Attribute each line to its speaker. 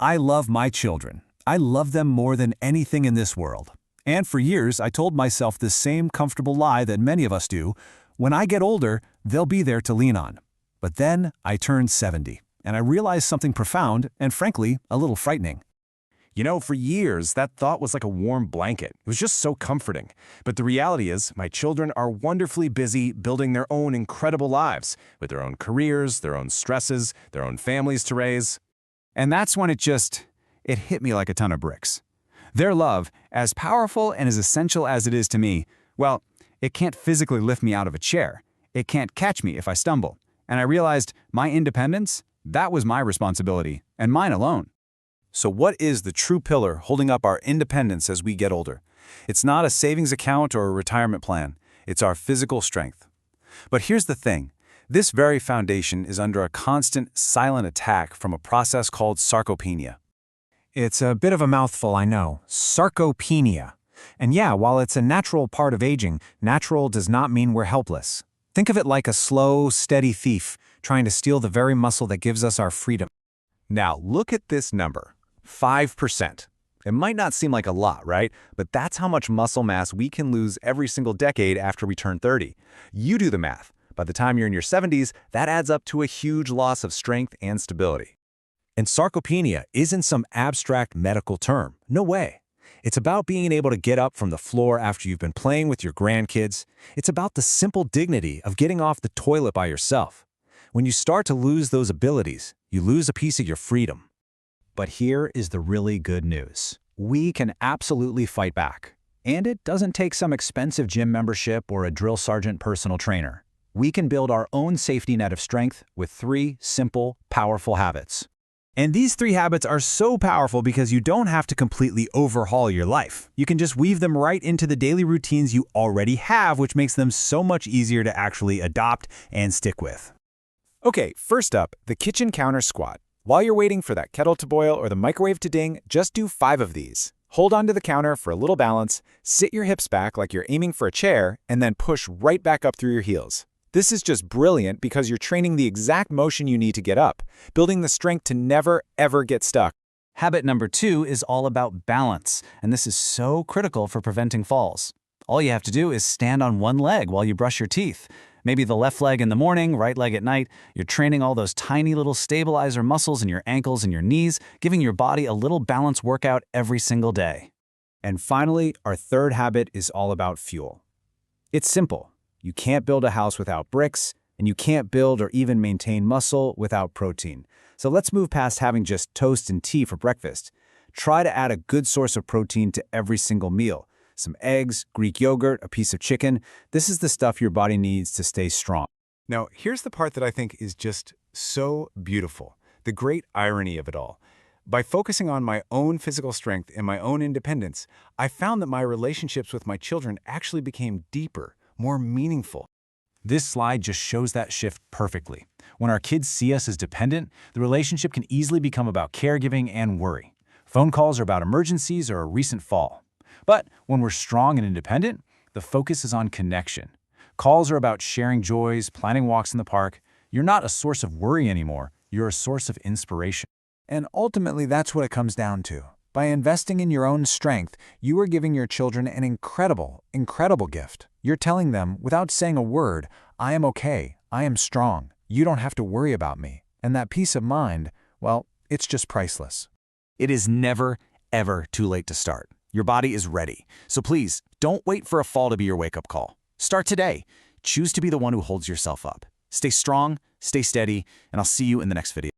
Speaker 1: I love my children. I love them more than anything in this world. And for years, I told myself the same comfortable lie that many of us do. When I get older, they'll be there to lean on. But then I turned 70, and I realized something profound and, frankly, a little frightening.
Speaker 2: For years, that thought was like a warm blanket. It was just so comforting. But the reality is, my children are wonderfully busy building their own incredible lives, with their own careers, their own stresses, their own families to raise.
Speaker 3: And that's when it hit me like a ton of bricks. Their love, as powerful and as essential as it is to me, well, it can't physically lift me out of a chair. It can't catch me if I stumble. And I realized my independence, that was my responsibility, and mine alone.
Speaker 1: So what is the true pillar holding up our independence as we get older? It's not a savings account or a retirement plan. It's our physical strength. But here's the thing. This very foundation is under a constant, silent attack from a process called sarcopenia.
Speaker 4: It's a bit of a mouthful, I know. Sarcopenia. And yeah, while it's a natural part of aging, natural does not mean we're helpless. Think of it like a slow, steady thief trying to steal the very muscle that gives us our freedom.
Speaker 5: Now, look at this number, 5%. It might not seem like a lot, right? But that's how much muscle mass we can lose every single decade after we turn 30. You do the math. By the time you're in your 70s, that adds up to a huge loss of strength and stability.
Speaker 1: And sarcopenia isn't some abstract medical term. No way. It's about being able to get up from the floor after you've been playing with your grandkids. It's about the simple dignity of getting off the toilet by yourself. When you start to lose those abilities, you lose a piece of your freedom.
Speaker 4: But here is the really good news. We can absolutely fight back. And it doesn't take some expensive gym membership or a drill sergeant personal trainer. We can build our own safety net of strength with 3 simple, powerful habits.
Speaker 3: And these 3 habits are so powerful because you don't have to completely overhaul your life. You can just weave them right into the daily routines you already have, which makes them so much easier to actually adopt and stick with.
Speaker 6: Okay, first up, the kitchen counter squat. While you're waiting for that kettle to boil or the microwave to ding, just do 5 of these. Hold onto the counter for a little balance, sit your hips back like you're aiming for a chair, and then push right back up through your heels. This is just brilliant because you're training the exact motion you need to get up, building the strength to never, ever get stuck.
Speaker 3: Habit number 2 is all about balance, and this is so critical for preventing falls. All you have to do is stand on one leg while you brush your teeth. Maybe the left leg in the morning, right leg at night. You're training all those tiny little stabilizer muscles in your ankles and your knees, giving your body a little balance workout every single day.
Speaker 4: And finally, our 3rd habit is all about fuel. It's simple. You can't build a house without bricks, and you can't build or even maintain muscle without protein. So let's move past having just toast and tea for breakfast. Try to add a good source of protein to every single meal. Some eggs, Greek yogurt, a piece of chicken. This is the stuff your body needs to stay strong.
Speaker 5: Now, here's the part that I think is just so beautiful, the great irony of it all. By focusing on my own physical strength and my own independence, I found that my relationships with my children actually became deeper, more meaningful.
Speaker 1: This slide just shows that shift perfectly. When our kids see us as dependent, the relationship can easily become about caregiving and worry. Phone calls are about emergencies or a recent fall. But when we're strong and independent, the focus is on connection. Calls are about sharing joys, planning walks in the park. You're not a source of worry anymore. You're a source of inspiration.
Speaker 4: And ultimately, that's what it comes down to. By investing in your own strength, you are giving your children an incredible, incredible gift. You're telling them, without saying a word, I am okay, I am strong, you don't have to worry about me. And that peace of mind, well, it's just priceless.
Speaker 1: It is never, ever too late to start. Your body is ready. So please, don't wait for a fall to be your wake-up call. Start today. Choose to be the one who holds yourself up. Stay strong, stay steady, and I'll see you in the next video.